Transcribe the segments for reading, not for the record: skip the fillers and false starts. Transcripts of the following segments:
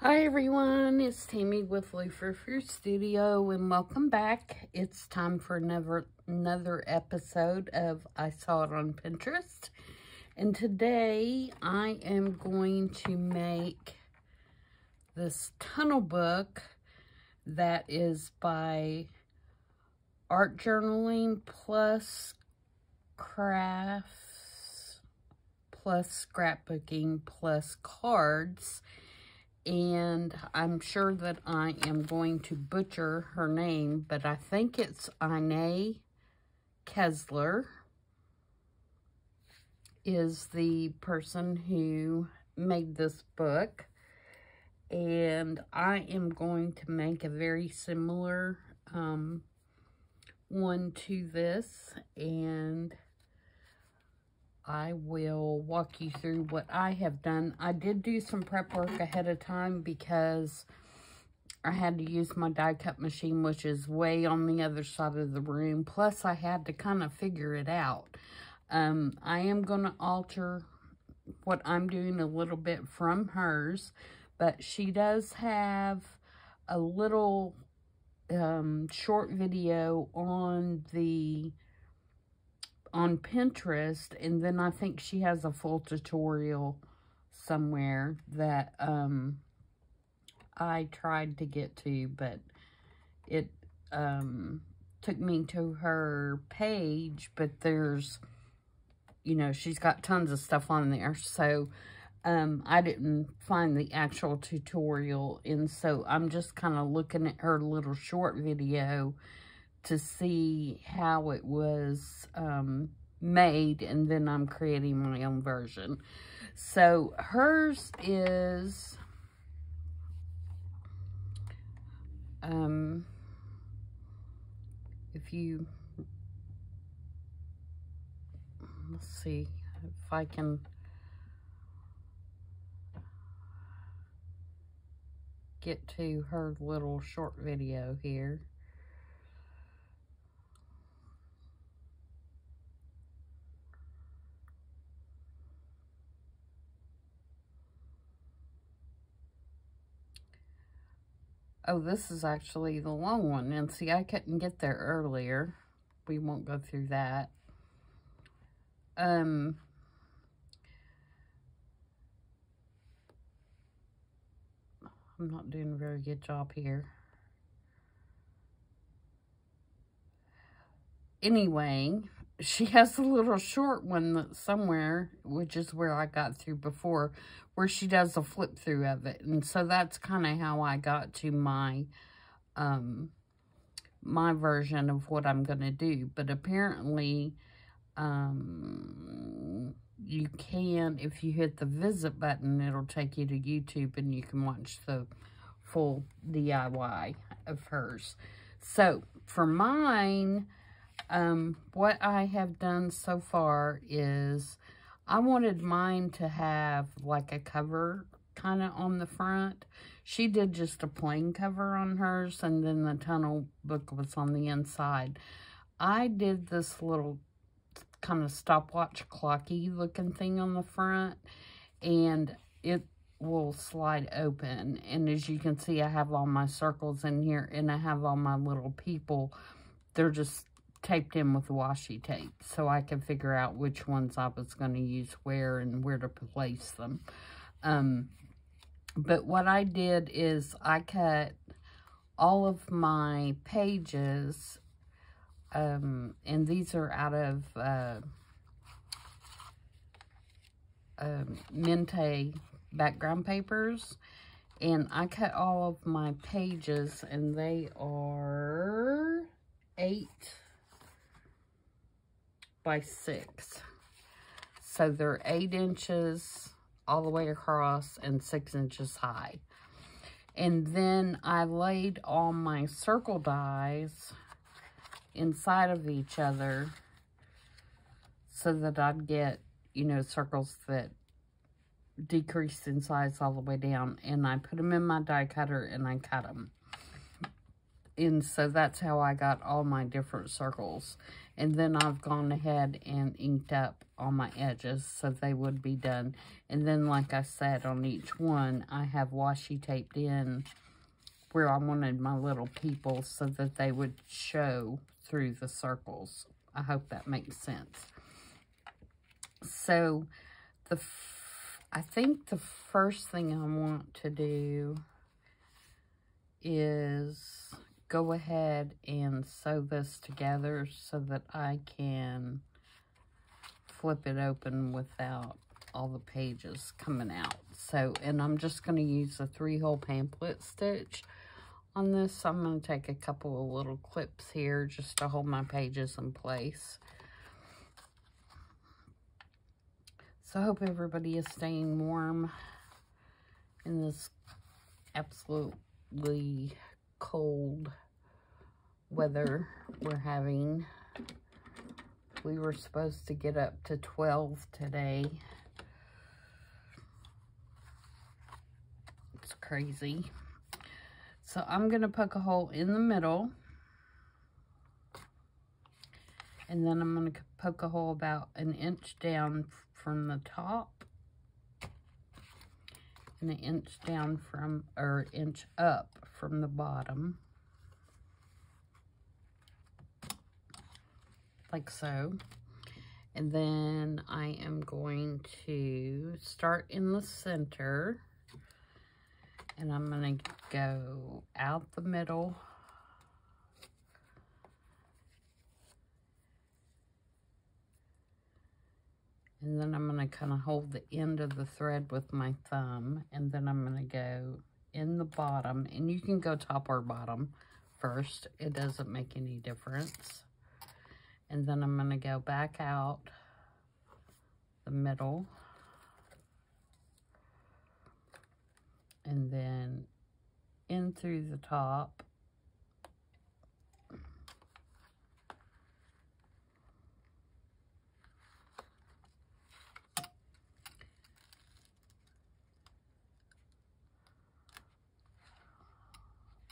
Hi everyone, it's Tammy with Frou-frou Studio and welcome back. It's time for another episode of I Saw It on Pinterest. And today I am going to make this tunnel book that is by Art Journaling plus Crafts plus Scrapbooking plus Cards. And I'm sure that I am going to butcher her name, but I think it's Ine Kessler is the person who made this book. And I am going to make a very similar one to this, and I will walk you through what I have done. I did do some prep work ahead of time because I had to use my die cut machine, which is way on the other side of the room. Plus, I had to kind of figure it out. I am going to alter what I'm doing a little bit from hers, but she does have a little short video on Pinterest, and then I think she has a full tutorial somewhere that I tried to get to, but it took me to her page, but there's, she's got tons of stuff on there, so I didn't find the actual tutorial, and so I'm just kind of looking at her little short video to see how it was made, and then I'm creating my own version. So hers is if you, let's see if I can get to her little short video here. Oh, this is actually the long one. And see, I couldn't get there earlier. We won't go through that. I'm not doing a very good job here. Anyway, she has a little short one that's somewhere, which is where I got through before, where she does a flip through of it. And so that's kind of how I got to my my version of what I'm going to do. But apparently, you can, if you hit the visit button, it'll take you to YouTube and you can watch the full DIY of hers. So for mine, what I have done so far is I wanted mine to have like a cover kind of on the front. She did just a plain cover on hers, and then the tunnel book was on the inside. I did this little kind of stopwatch clocky looking thing on the front, and it will slide open. And as you can see, I have all my circles in here, and I have all my little people. They're just taped in with washi tape, so I can figure out which ones I was going to use where and where to place them. But what I did is I cut all of my pages, and these are out of Mente background papers, and I cut all of my pages, and they are 8 by 6. So they're 8 inches all the way across and 6 inches high. And then I laid all my circle dies inside of each other so that I'd get, circles that decreased in size all the way down. And I put them in my die cutter and I cut them. And so that's how I got all my different circles. And then I've gone ahead and inked up all my edges so they would be done. And then, like I said, on each one, I have washi taped in where I wanted my little people so that they would show through the circles. I hope that makes sense. So, I think the first thing I want to do is go ahead and sew this together so that I can flip it open without all the pages coming out. So, and I'm just going to use a 3-hole pamphlet stitch on this. So I'm going to take a couple of little clips here just to hold my pages in place. So I hope everybody is staying warm in this absolutely cold weather we're having. We were supposed to get up to 12 today. It's crazy. So I'm going to poke a hole in the middle. And then I'm going to poke a hole about an inch down from the top. And an inch down from, or inch up from the bottom. Like so. And then I am going to start in the center. And I'm going to go out the middle. And then I'm going to kind of hold the end of the thread with my thumb. And then I'm going to go in the bottom. And you can go top or bottom first. It doesn't make any difference. And then I'm going to go back out the middle. And then in through the top.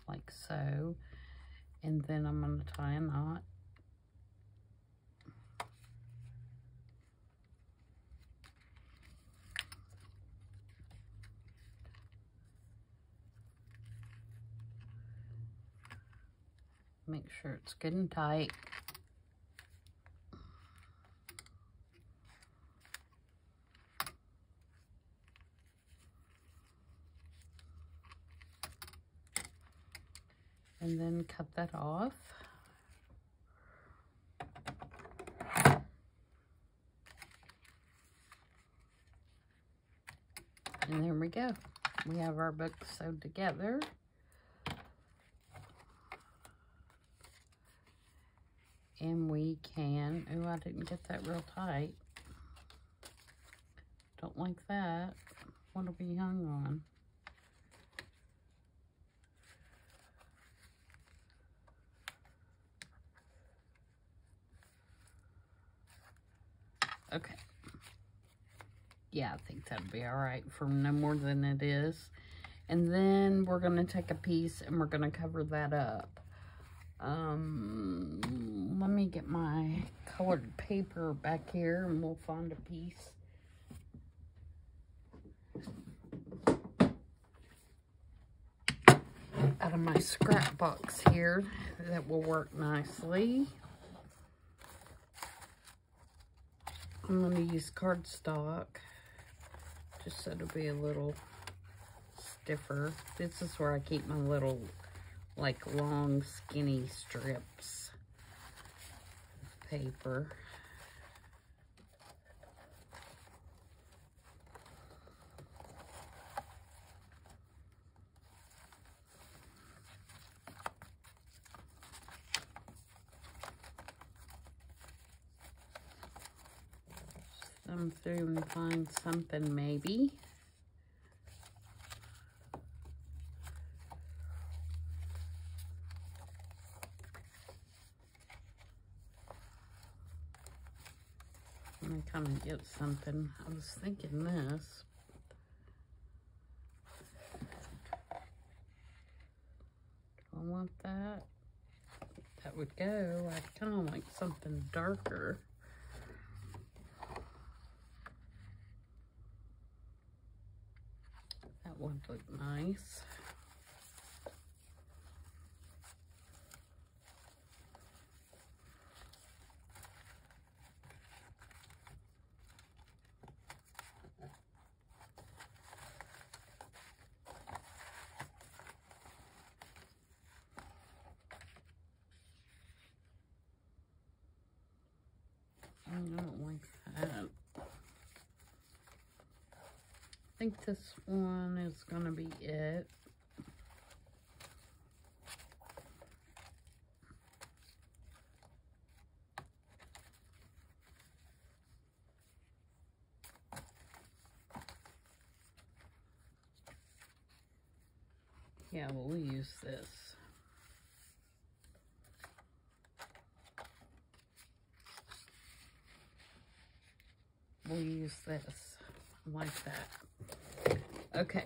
Like so. And then I'm going to tie a knot. Make sure it's good and tight. And then cut that off. And there we go. We have our book sewed together. And we can, oh, I didn't get that real tight. Don't like that. What'll be hung on? Okay. Yeah, I think that'll be all right for no more than it is. And then we're going to take a piece and we're going to cover that up. Let me get my colored paper back here and we'll find a piece. Out of my scrap box here that will work nicely. I'm going to use cardstock just so it'll be a little stiffer. This is where I keep my little like long skinny strips of paper. Thumb through and find something maybe. Kind of get something. I was thinking this. Do I want that? that would go. I'd kind of like something darker. That would look nice. I don't like that. I think this one is going to be it. Yeah, we'll use this. We'll use this like that. Okay.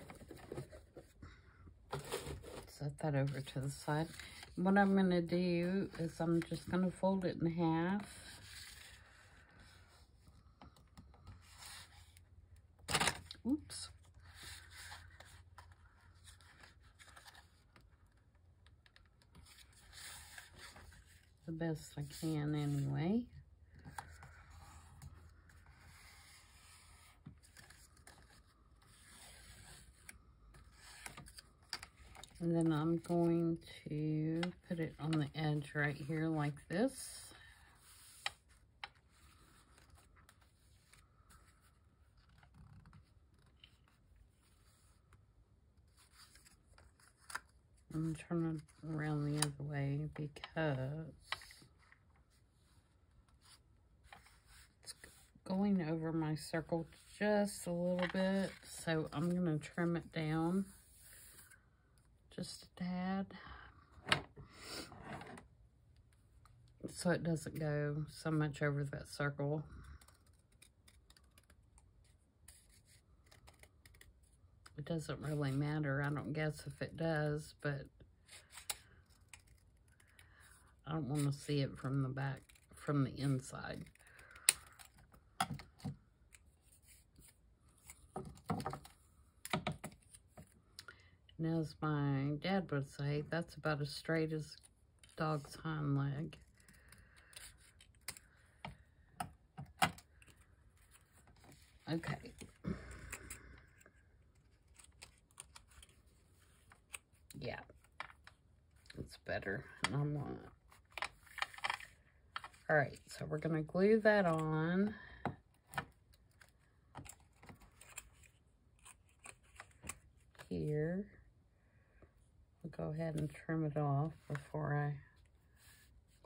Set that over to the side. What I'm going to do is I'm just going to fold it in half. Oops. The best I can anyway. And then I'm going to put it on the edge right here like this. I'm turning it around the other way because it's going over my circle just a little bit. So I'm going to trim it down just a tad so it doesn't go so much over that circle. It doesn't really matter. I don't guess if it does, but I don't want to see it from the back, from the inside. And as my dad would say, that's about as straight as dog's hind leg. Okay. Yeah, it's better. And I'm not. All right, so we're going to glue that on. Here. I'll go ahead and trim it off before I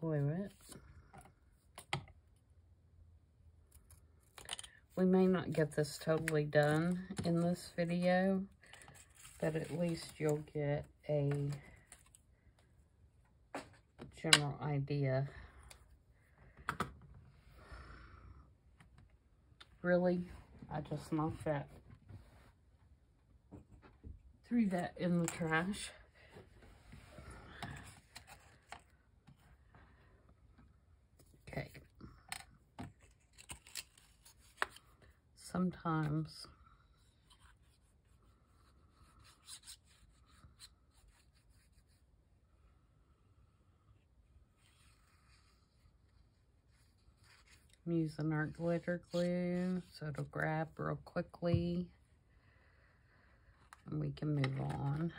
glue it. We may not get this totally done in this video, but at least you'll get a general idea. Really, I just knocked that, threw that in the trash. Okay. Sometimes I'm using our glitter glue so it'll grab real quickly and we can move on.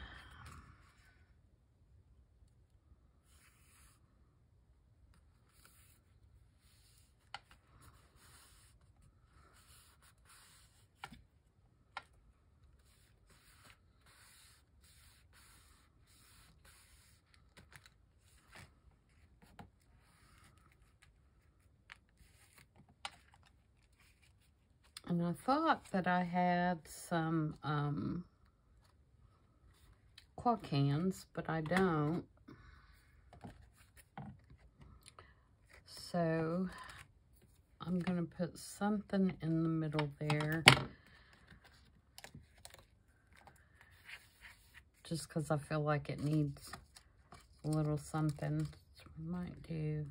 And I thought that I had some claw cans, but I don't. So I'm going to put something in the middle there. Just because I feel like it needs a little something. It's We might do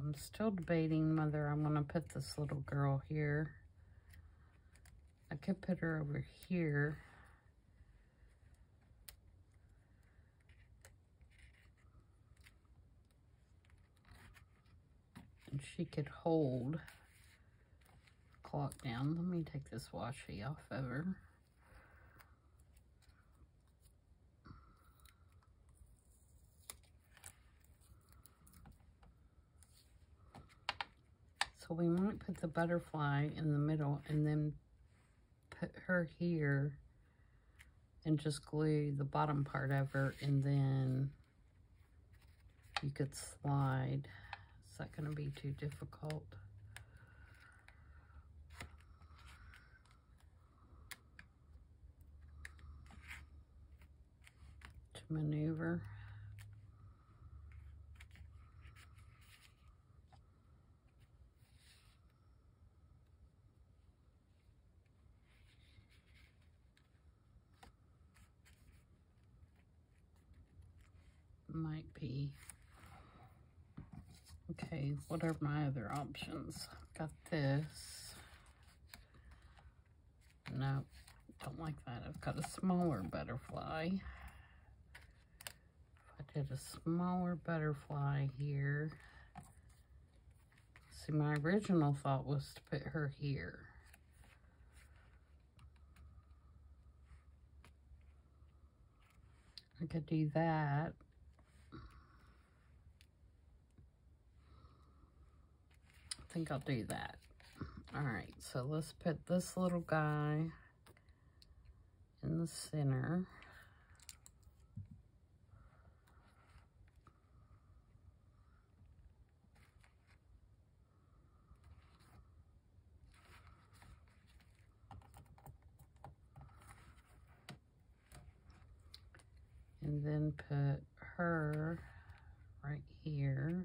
I'm still debating whether I'm going to put this little girl here. I could put her over here. And she could hold the clock down. Let me take this washi off of her. So we might put the butterfly in the middle and then put her here and just glue the bottom part of her, and then you could slide. Is that going to be too difficult? To maneuver. Might be. Okay, what are my other options? Got this. No, don't like that. I've got a smaller butterfly. If I did a smaller butterfly here. See, my original thought was to put her here. I could do that. I think I'll do that. All right, so let's put this little guy in the center. And then put her right here.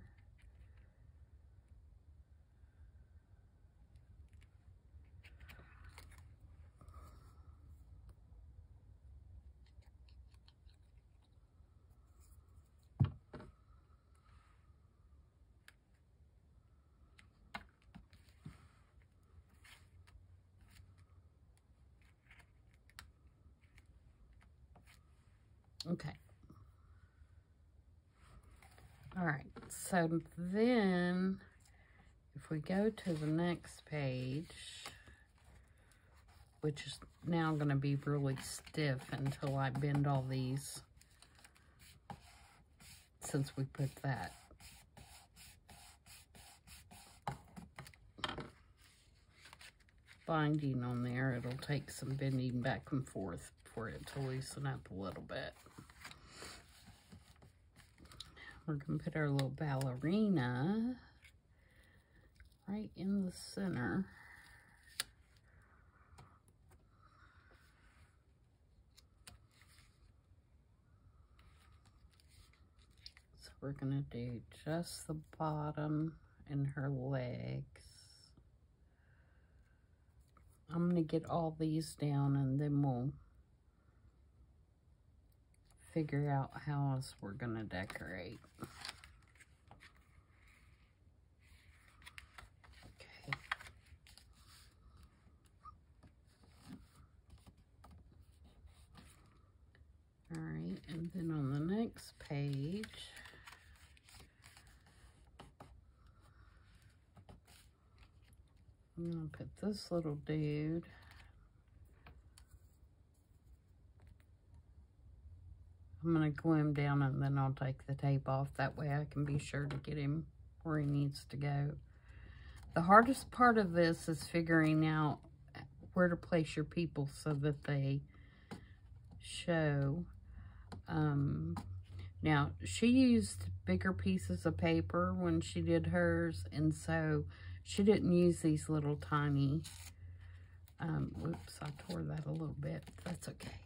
Okay. All right, so then if we go to the next page, which is now going to be really stiff until I bend all these, since we put that binding on there, it'll take some bending back and forth for it to loosen up a little bit. We're going to put our little ballerina right in the center. So we're going to do just the bottom and her legs. I'm going to get all these down and then we'll figure out how else we're going to decorate. Okay. All right, and then on the next page, I'm going to put this little dude I'm going to glue him down and then I'll take the tape off. That way I can be sure to get him where he needs to go. The hardest part of this is figuring out where to place your people so that they show. Now, she used bigger pieces of paper when she did hers, and so she didn't use these little tiny, whoops, I tore that a little bit. That's okay.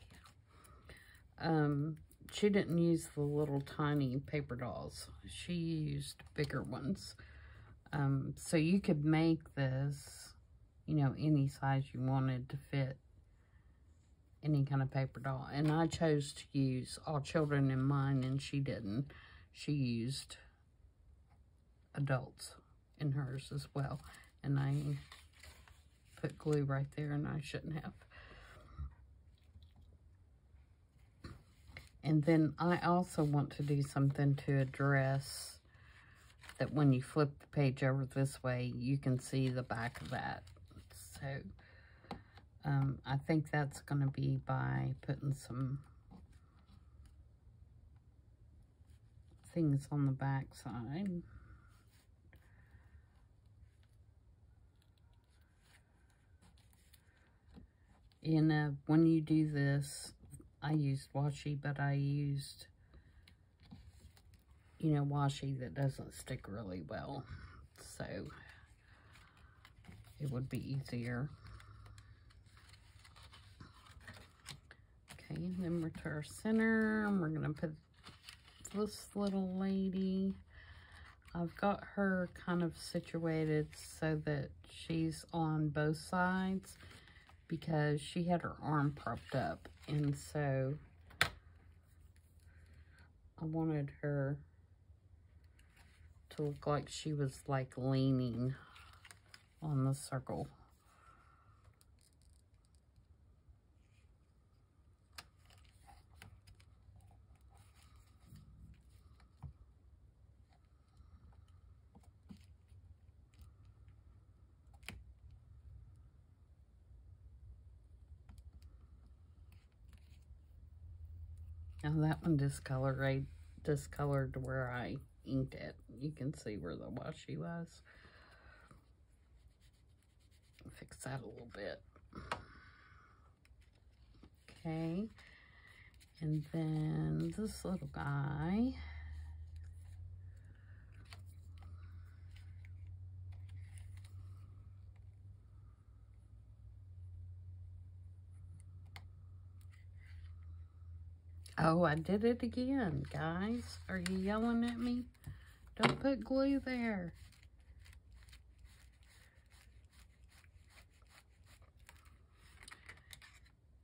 She didn't use the little tiny paper dolls. She used bigger ones. So you could make this you know, any size you wanted to fit any kind of paper doll. And I chose to use all children in mine, and she didn't. She used adults in hers as well. And I put glue right there, and I shouldn't have. And then I also want to do something to address that when you flip the page over this way, you can see the back of that. So I think that's going to be by putting some things on the back side. And when you do this, I used washi, but I used, you know, washi that doesn't stick really well. So it would be easier. Okay, then we're to our center, and we're going to put this little lady. I've got her kind of situated so that she's on both sides because she had her arm propped up, and so I wanted her to look like she was like leaning on the circle. Now that one discolored where I inked it. You can see where the washi was. Fix that a little bit. Okay. And then this little guy. Oh, I did it again, guys. Are you yelling at me? Don't put glue there.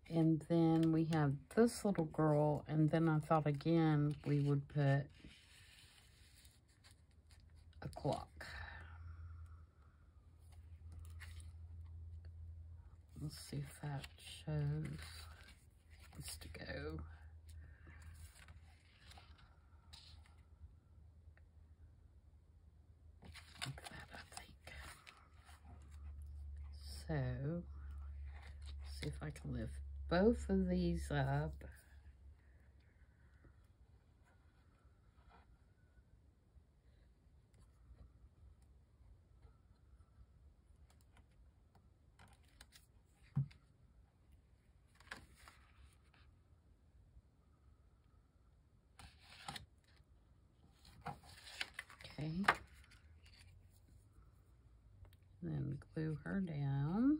And then we have this little girl, and then I thought again we would put a clock. Let's see if that shows what's to go. Like that, I think. So, see if I can lift both of these up. Okay. Then glue her down.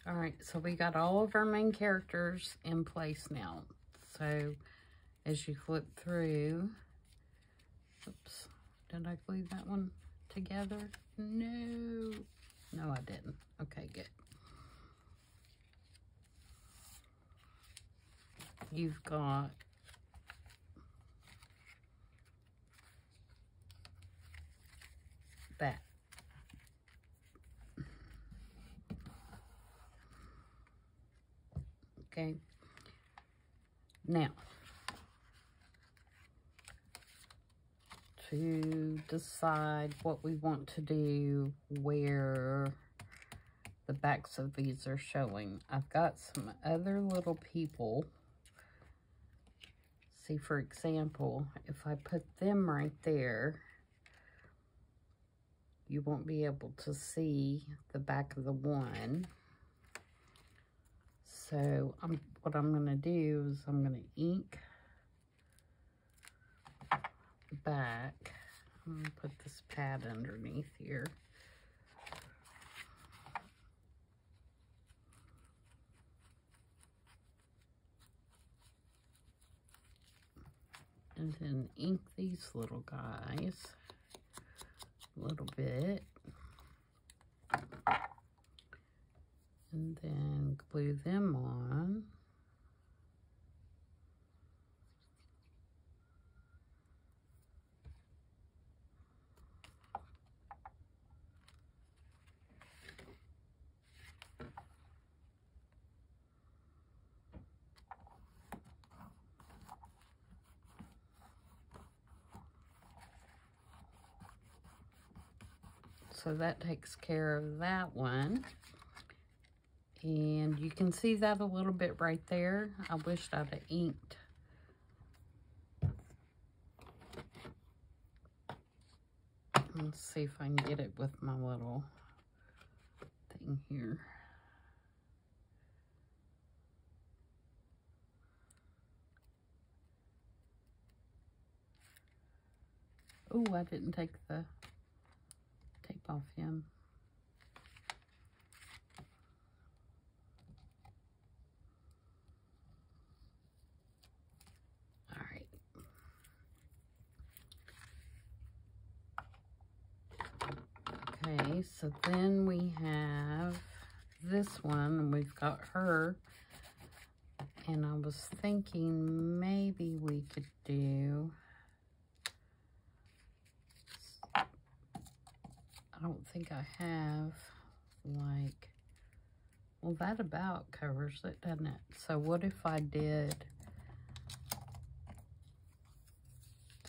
All right, so we got all of our main characters in place now. So as you flip through, oops, did I glue that one together? No, I didn't. Okay, good. You've got that. Okay, now to decide what we want to do where the backs of these are showing, I've got some other little people. See, for example, if I put them right there, you won't be able to see the back of the one. So what I'm going to do is I'm going to ink the back. I'm going to put this pad underneath here. And then ink these little guys a little bit. And then glue them on. So that takes care of that one. And you can see that a little bit right there. I wished I'd have inked. Let's see if I can get it with my little thing here. Oh, I didn't take the tape off him. All right. Okay, so then we have this one, and we've got her. And I was thinking maybe we could do... I don't think I have, like, well, that about covers it, doesn't it? So what if I did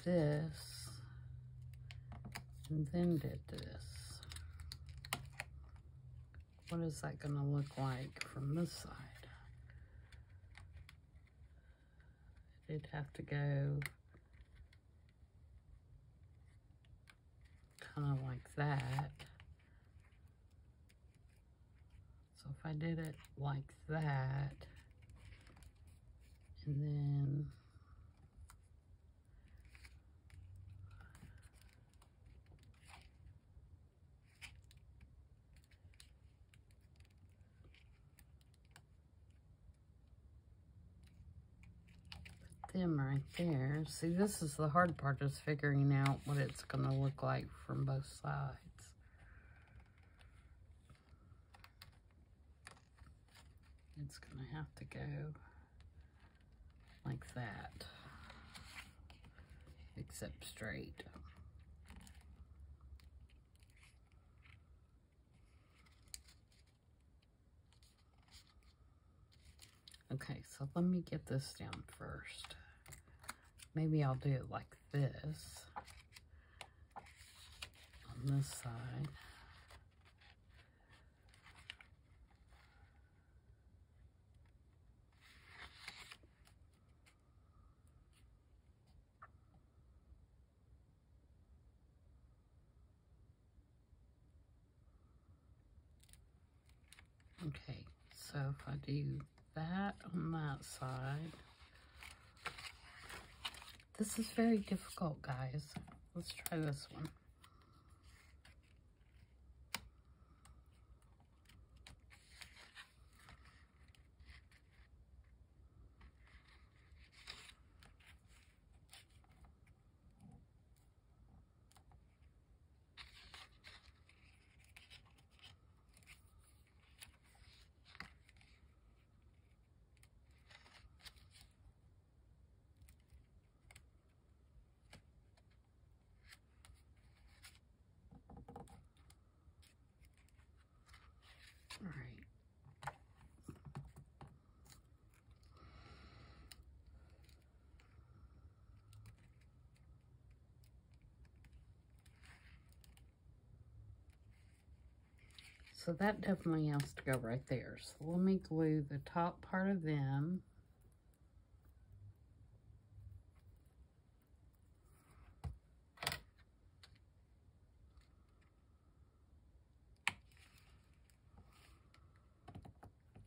this and then did this? What is that going to look like from this side? It'd have to go kind of like that. So if I did it like that, and then put them right there. See, this is the hard part, is figuring out what it's going to look like from both sides. It's going to have to go like that, except straight. Okay, so let me get this down first. Maybe I'll do it like this on this side. Okay, so if I do that on that side, this is very difficult, guys. Let's try this one. All right. So that definitely has to go right there. So let me glue the top part of them.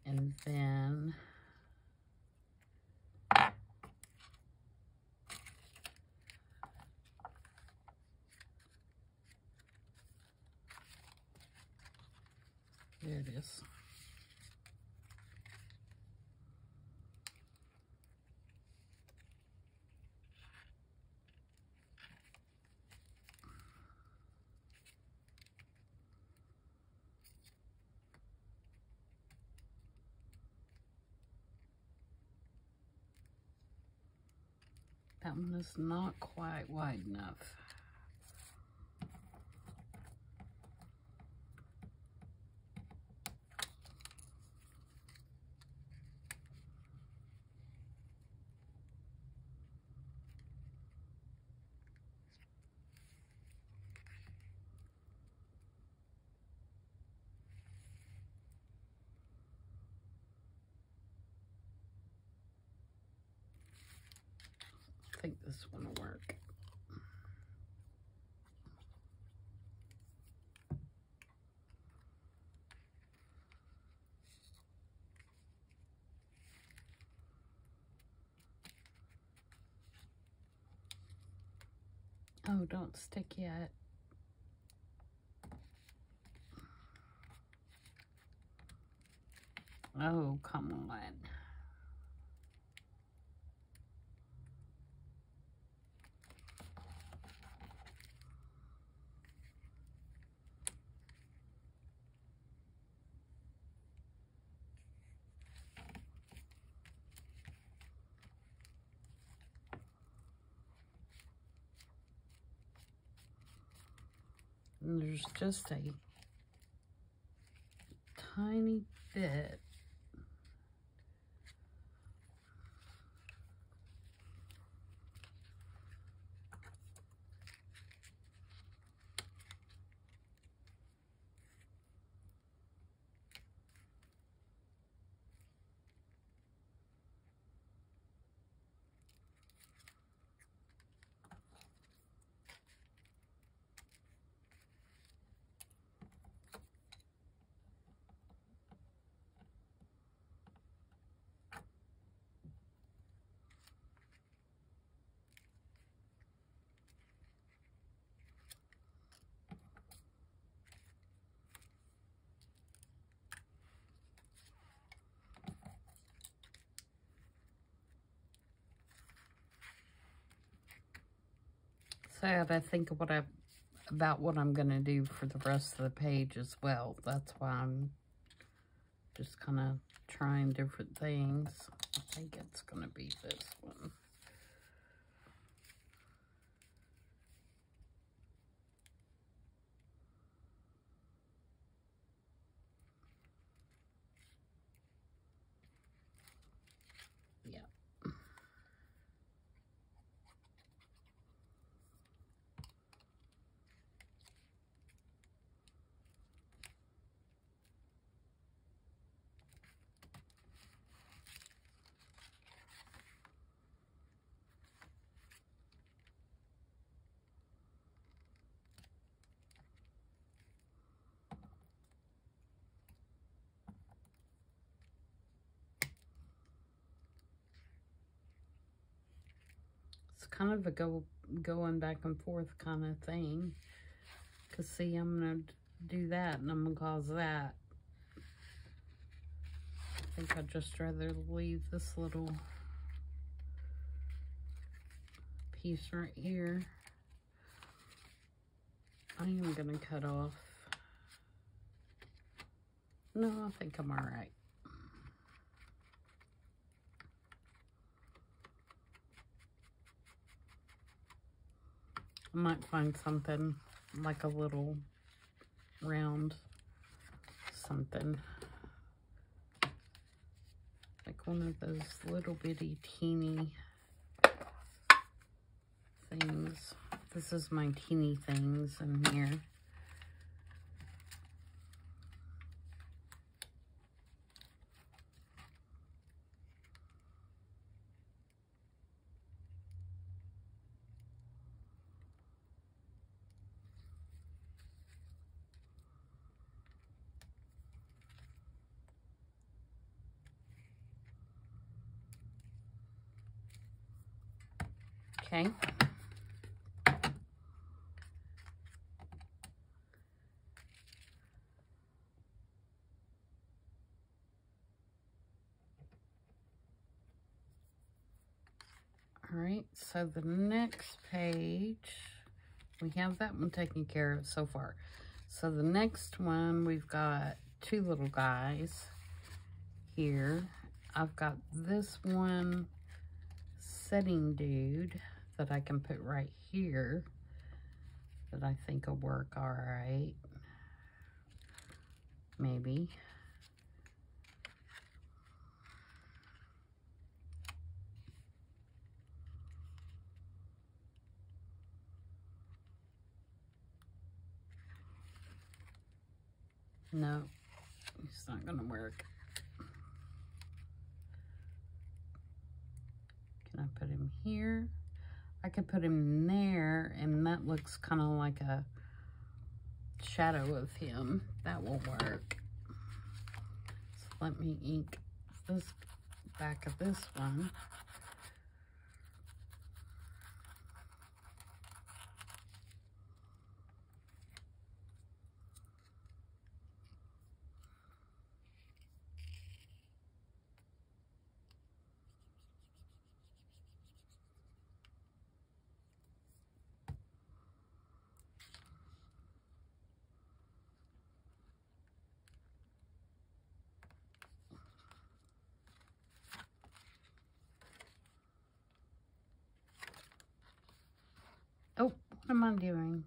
And then There it is. That one is not quite wide enough. I think this one will work. Oh, don't stick yet. Oh, come on. And there's just a tiny bit. So I gotta think of about what I'm gonna do for the rest of the page as well. That's why I'm just kind of trying different things. I think it's gonna be this one. Yeah. It's kind of a going back and forth kind of thing. Because see, I'm going to do that and I'm going to cause that. I think I'd just rather leave this little piece right here. I am going to cut off. No, I think I'm all right. I might find something like a little round something. Like one of those little bitty teeny things. This is my teeny things in here. Okay. Alright, so the next page, we have that one taken care of so far. So the next one, we've got two little guys here. I've got this one setting dude that I can put right here that I think will work alright. Maybe. No, it's not gonna work. Can I put him here? I could put him there, and that looks kind of like a shadow of him. That will work. So let me ink this back of this one. Oh, what am I doing?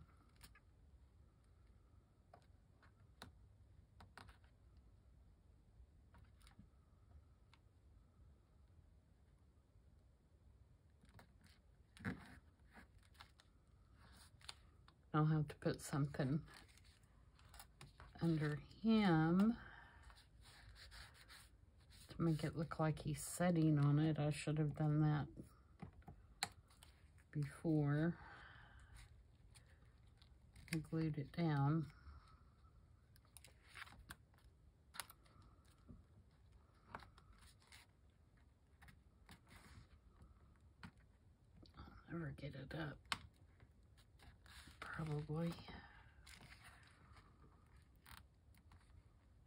I'll have to put something under him to make it look like he's sitting on it. I should have done that before I glued it down. I'll never get it up. Probably.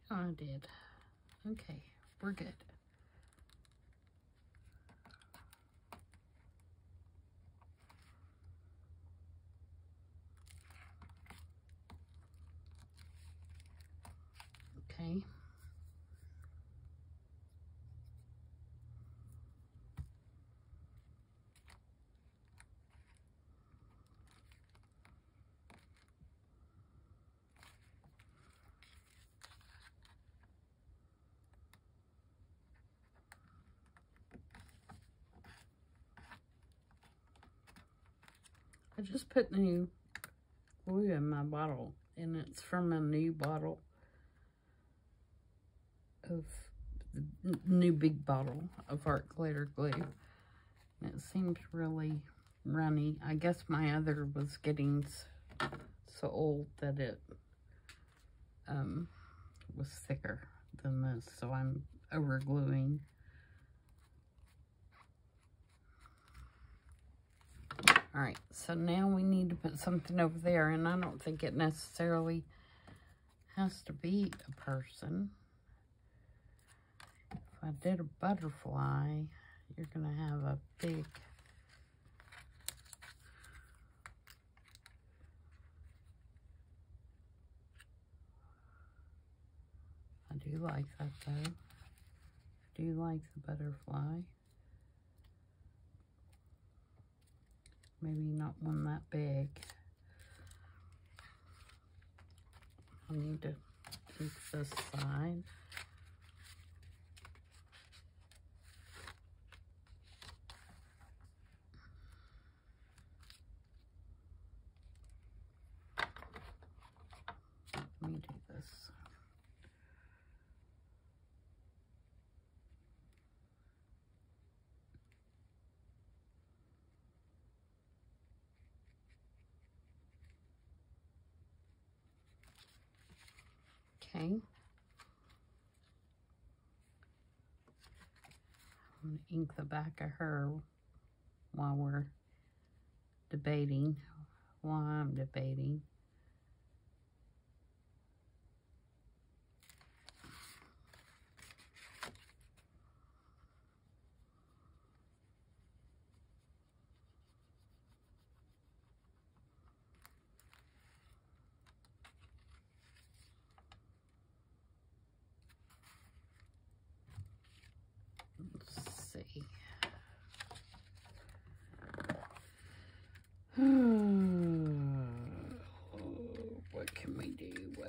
Oh, I did. Okay, we're good. Okay. I just put new glue in my bottle, and it's from a new bottle of the new big bottle of art glitter glue. And it seems really runny. I guess my other was getting so old that it was thicker than this, so I'm over gluing. Alright, so now we need to put something over there, and I don't think it necessarily has to be a person. If I did a butterfly, you're going to have a big... I do like that, though. I do like the butterfly. Maybe not one that big. I need to keep this side. Let me do this. Okay. I'm going to ink the back of her while we're debating, while I'm debating.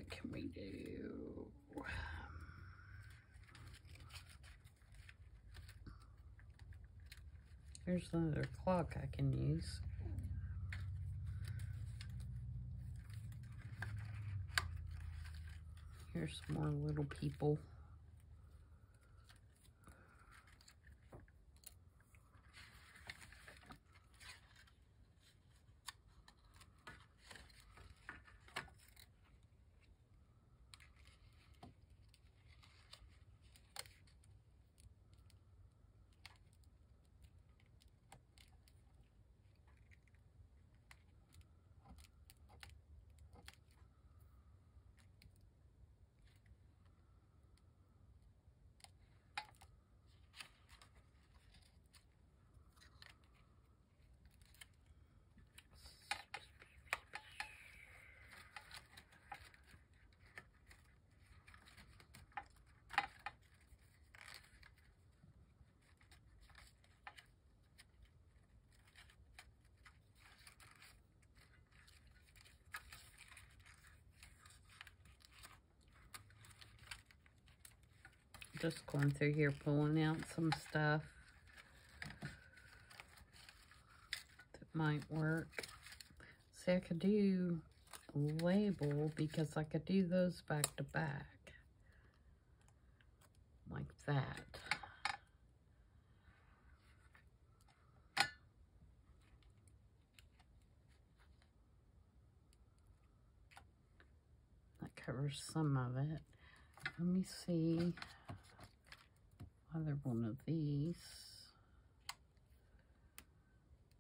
what can we do? Here's another clock I can use. Here's some more little people. Just going through here, pulling out some stuff that might work. See, I could do a label because I could do those back to back. Like that. That covers some of it. Let me see. Other one of these.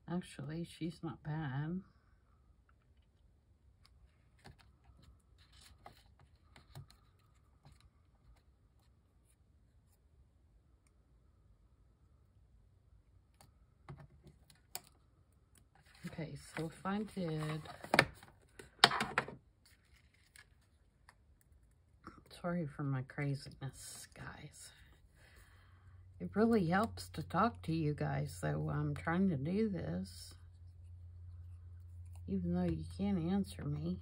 Actually, she's not bad. Okay, so if I did, sorry for my craziness, guys. It really helps to talk to you guys, though. I'm trying to do this, even though you can't answer me.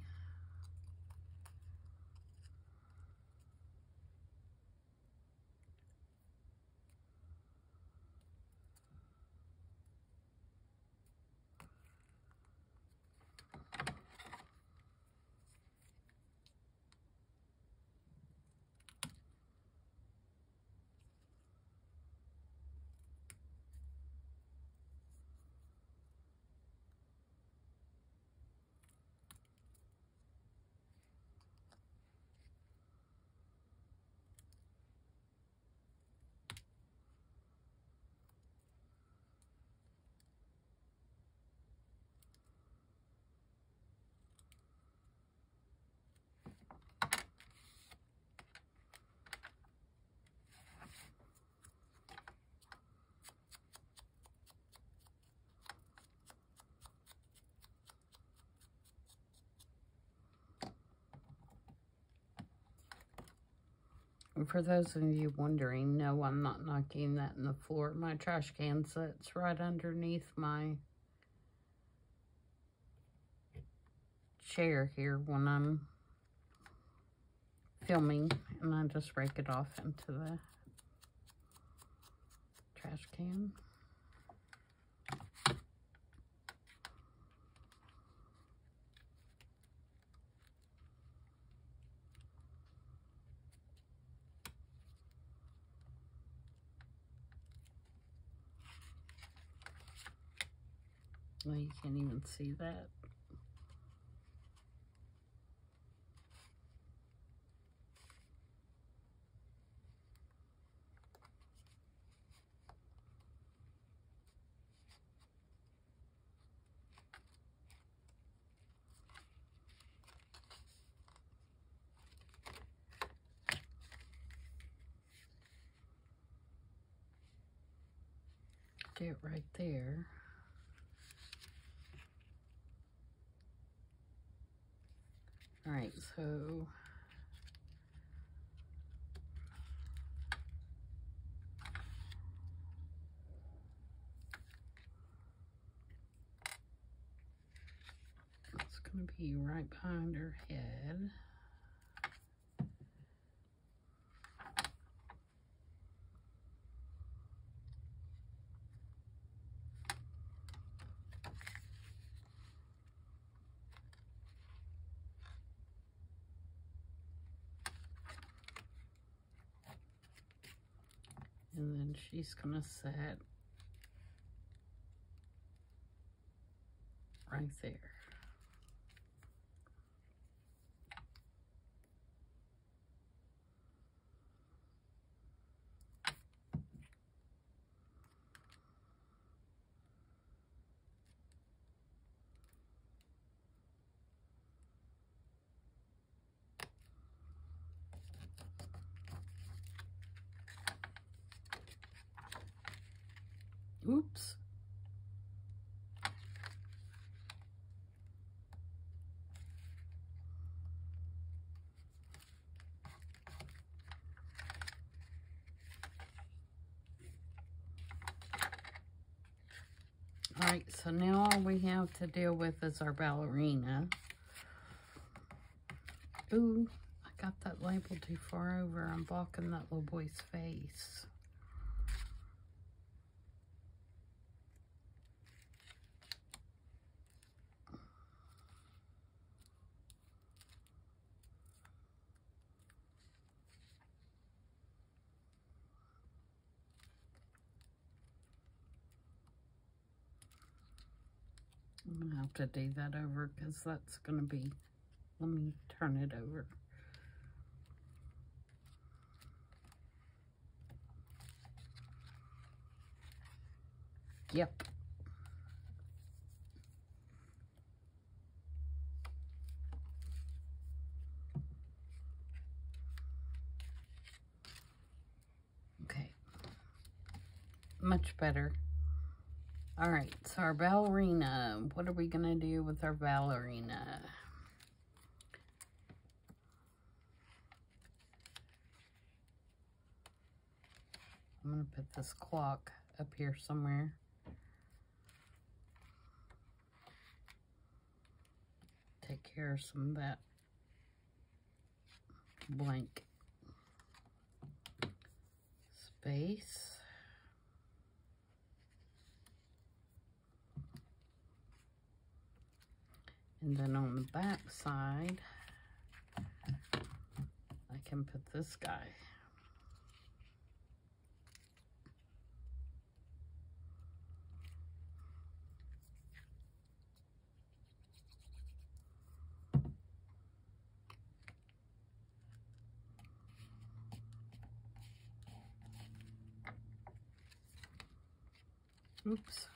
And for those of you wondering, no, I'm not knocking that in the floor. My trash can sits right underneath my chair here when I'm filming, and I just rake it off into the trash can. Well, you can't even see that. Do it right there. All right, so it's going to be right behind her head. And then she's gonna sit right there. Oops. Alright, so now all we have to deal with is our ballerina. Ooh, I got that label too far over. I'm blocking that little boy's face. I'm going to have to do that over because that's going to be, let me turn it over. Yep. Okay. Much better. All right, so our ballerina, what are we going to do with our ballerina? I'm going to put this clock up here somewhere. Take care of some of that blank space. And then on the back side, I can put this guy. Oops.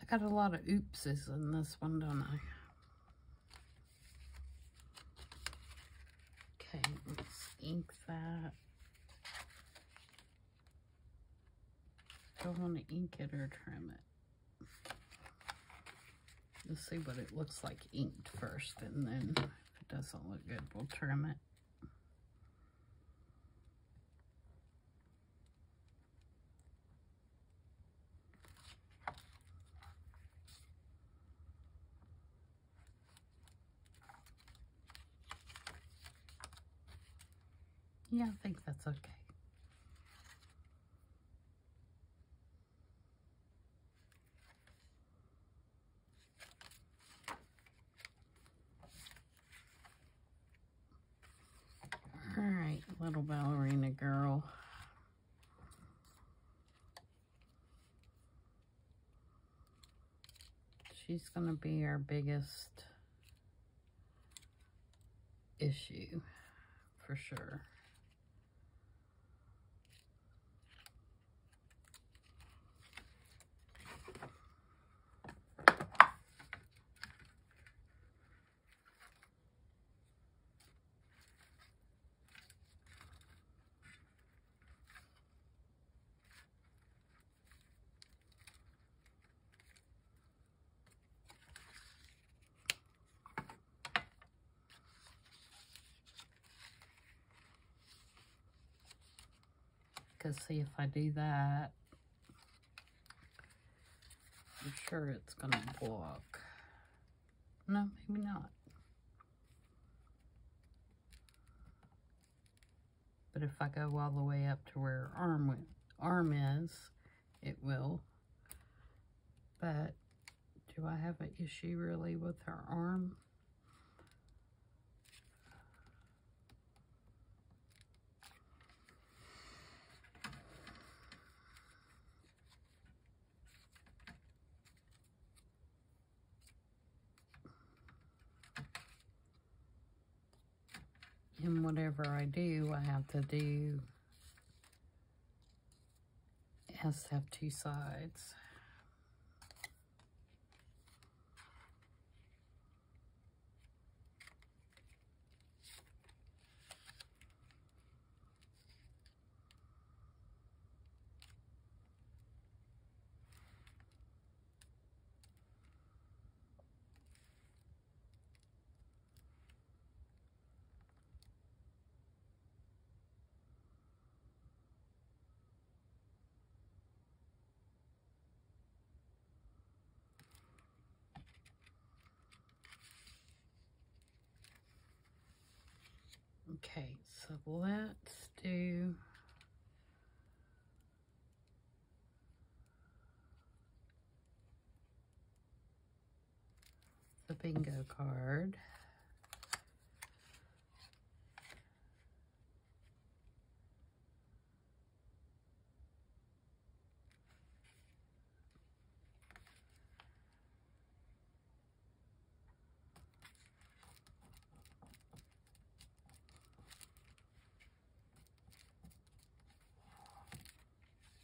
I got a lot of oopses in this one, don't I? Okay, let's ink that. Do I want to ink it or trim it? Let's see what it looks like inked first, and then if it doesn't look good, we'll trim it. Yeah, I think that's okay. All right, little ballerina girl. She's gonna be our biggest issue, for sure. Because see, if I do that, I'm sure it's going to block. No, maybe not. But if I go all the way up to where arm is, it will. But do I have an issue really with her arm? And whatever I do, I have to do, it has to have two sides. Okay, so let's do the bingo card.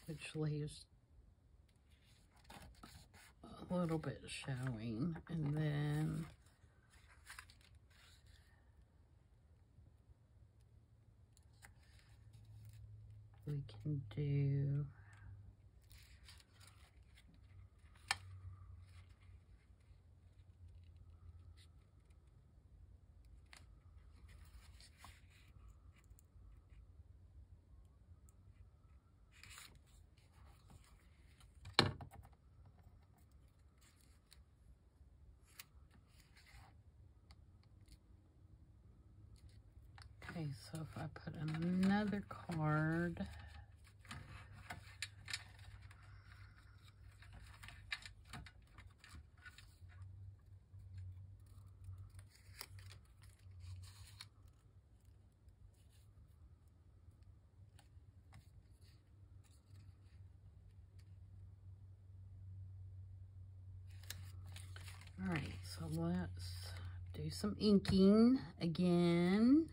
Which leaves a little bit showing, and then we can do okay, so if I put another card, all right, so let's do some inking again.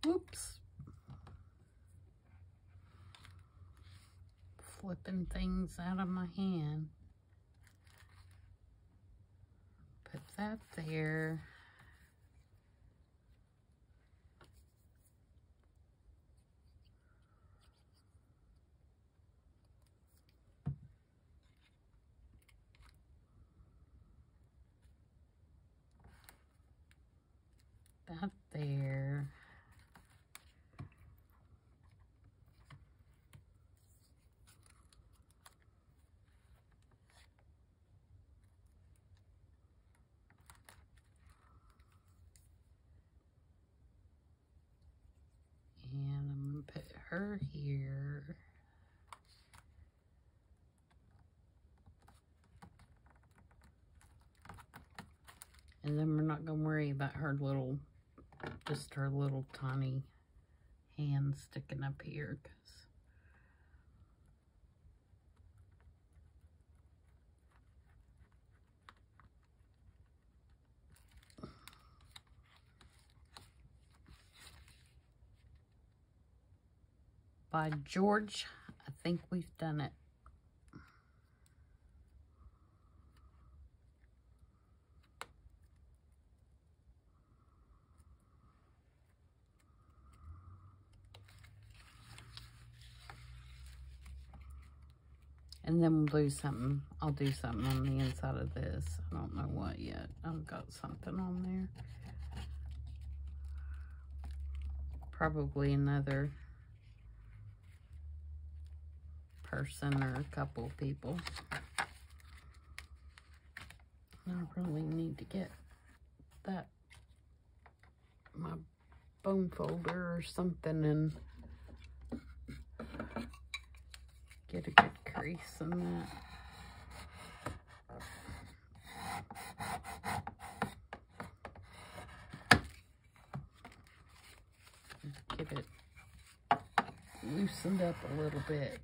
Whoops. Flipping things out of my hand. Put that there. That there. And I'm going to put her here. And then we're not going to worry about her little, just her little tiny hand sticking up here. By George, I think we've done it. And then we'll do something. I'll do something on the inside of this. I don't know what yet. I've got something on there. Probably another person or a couple of people. I really need to get that, my bone folder or something, and get a good crease in that. Get it loosened up a little bit.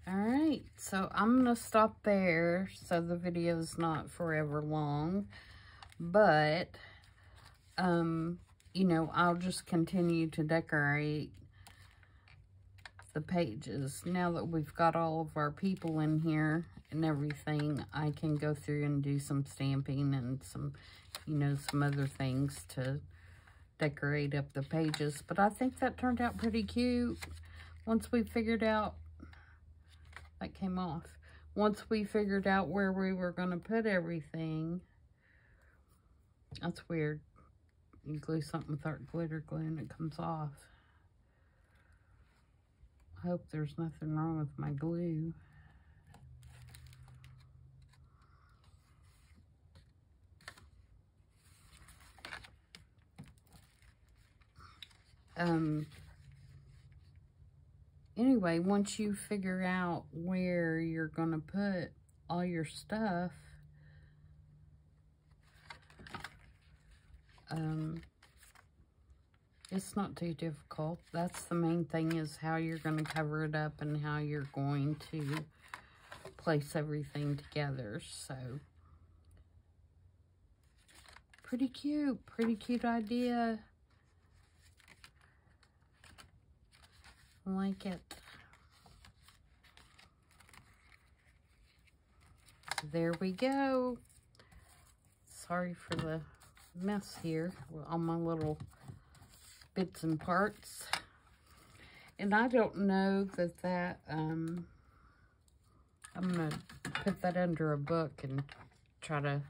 Alright, so I'm going to stop there so the video's not forever long. But, you know, I'll just continue to decorate the pages. Now that we've got all of our people in here and everything, I can go through and do some stamping and some, you know, some other things to decorate up the pages. But I think that turned out pretty cute. Once we figured out, that came off. Once we figured out where we were going to put everything. That's weird. You glue something with art glitter glue and it comes off. I hope there's nothing wrong with my glue. Anyway, once you figure out where you're going to put all your stuff, it's not too difficult. That's the main thing, is how you're going to cover it up and how you're going to place everything together. So, pretty cute idea. I like it. There we go. Sorry for the mess here with all my little bits and parts. And I don't know that I'm gonna put that under a book and try to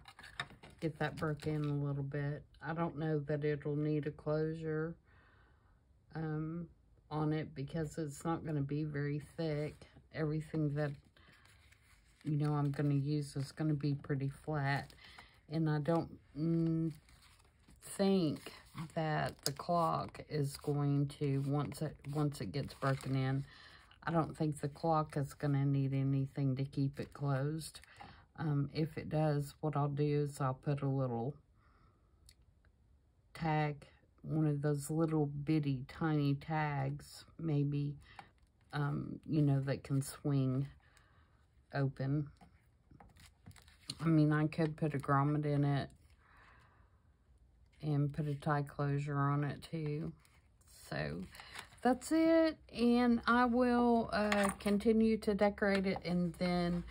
get that broke in a little bit. I don't know that it'll need a closure on it, because it's not going to be very thick. Everything that, you know, I'm going to use is going to be pretty flat. And I don't think that the clock is going to, once it gets broken in, I don't think the clock is going to need anything to keep it closed. If it does, what I'll do is I'll put a little tag, one of those little bitty tiny tags, maybe, you know, that can swing open. I mean, I could put a grommet in it and put a tie closure on it too. So that's it, and I will continue to decorate it, and then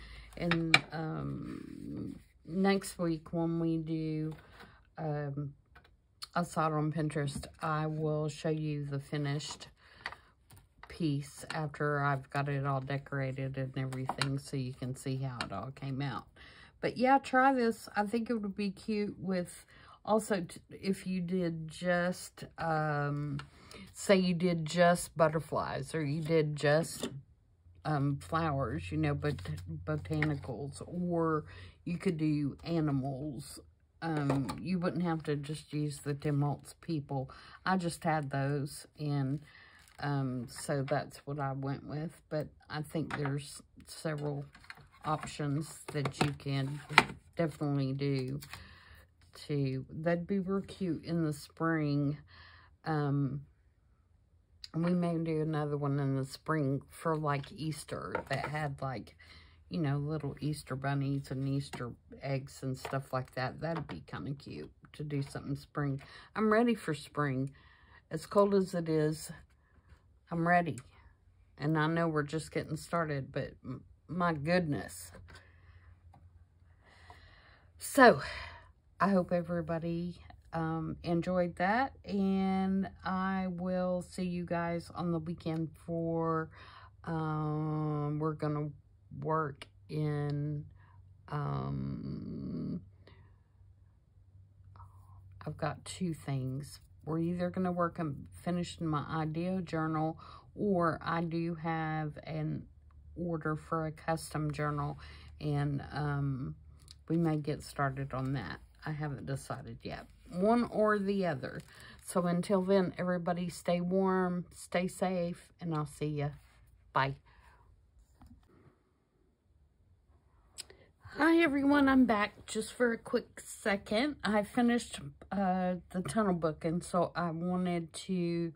next week when we do I saw it on Pinterest, I will show you the finished piece after I've got it all decorated and everything, so you can see how it all came out. But yeah, try this. I think it would be cute with, also, if you did just, say you did just butterflies, or you did just flowers, you know, but botanicals, or you could do animals. You wouldn't have to just use the Tim Holtz people. I just had those, and so that's what I went with. But I think there's several options that you can definitely do too. That'd be real cute in the spring. We may do another one in the spring for like Easter that had like, you know, little Easter bunnies and Easter eggs and stuff like that. That'd be kind of cute to do something spring. I'm ready for spring. As cold as it is, I'm ready. And I know we're just getting started, but my goodness. So, I hope everybody enjoyed that, and I will see you guys on the weekend for, we're going to work in, I've got two things. We're either going to work on finishing my idea journal, or I do have an order for a custom journal, and we may get started on that. I haven't decided yet. One or the other. So until then, everybody stay warm, stay safe, and I'll see you. Bye. Hi everyone, I'm back just for a quick second. I finished the tunnel book, and so I wanted to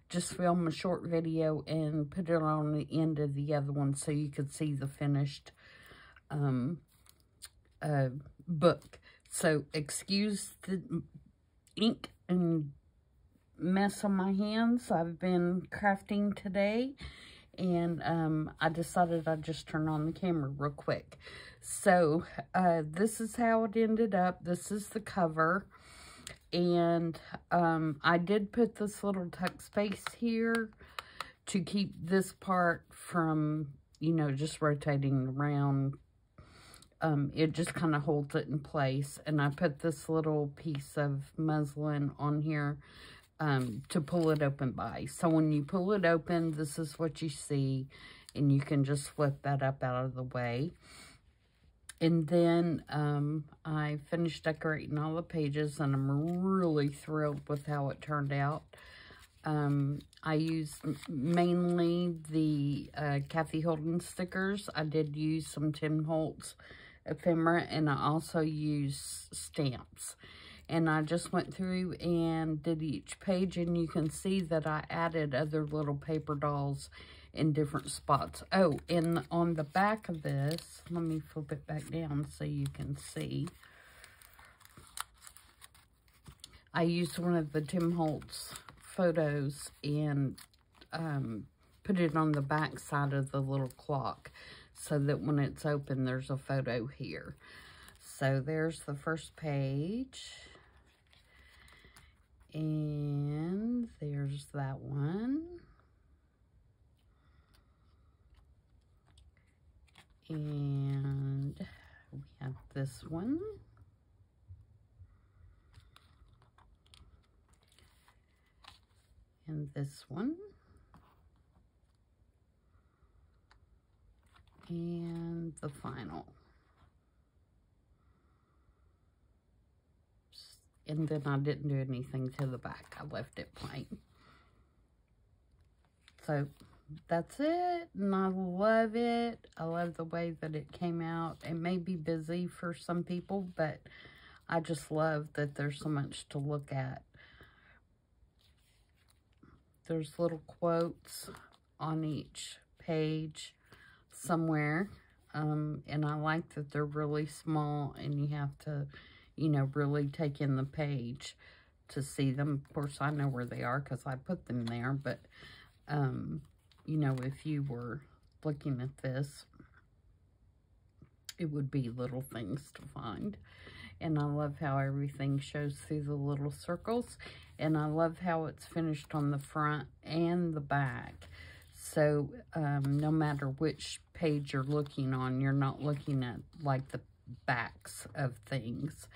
just film a short video and put it on the end of the other one so you could see the finished book. So excuse the ink and mess on my hands. I've been crafting today, and I decided I'd just turn on the camera real quick. So this is how it ended up. This is the cover, and I did put this little tuck space here to keep this part from, you know, just rotating around. It just kind of holds it in place, and I put this little piece of muslin on here to pull it open by. So when you pull it open, this is what you see, and you can just flip that up out of the way. And then I finished decorating all the pages, and I'm really thrilled with how it turned out. I used mainly the Kathy Holden stickers. I did use some Tim Holtz ephemera, and I also used stamps. And I just went through and did each page, and you can see that I added other little paper dolls in different spots. Oh, and on the back of this, let me flip it back down so you can see. I used one of the Tim Holtz photos and put it on the back side of the little clock so that when it's open, there's a photo here. So there's the first page. And there's that one. And we have this one. And this one. And the final. And then I didn't do anything to the back. I left it plain. So that's it, and I love it. I love the way that it came out. It may be busy for some people, but I just love that there's so much to look at. There's little quotes on each page somewhere, and I like that they're really small, and you have to, you know, really take in the page to see them. Of course, I know where they are because I put them there, but you know, if you were looking at this, it would be little things to find. And I love how everything shows through the little circles. And I love how it's finished on the front and the back. So no matter which page you're looking on, you're not looking at like the backs of things.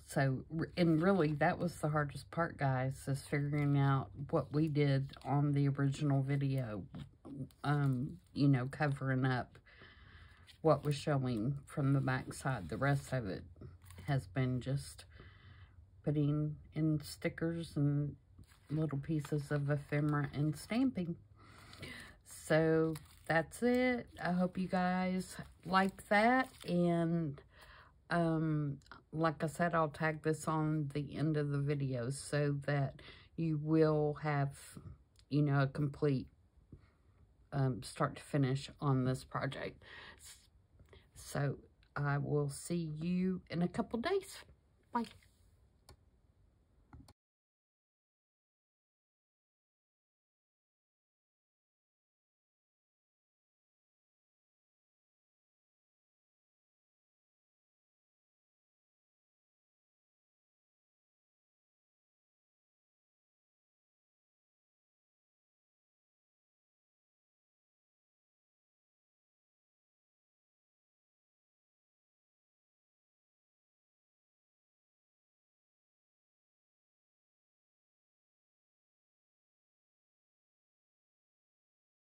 So, and really, that was the hardest part, guys, is figuring out what we did on the original video, you know, covering up what was showing from the back side. The rest of it has been just putting in stickers and little pieces of ephemera and stamping. So, that's it. I hope you guys like that, and like I said, I'll tag this on the end of the video so that you will have, you know, a complete start to finish on this project. So I will see you in a couple days. Bye.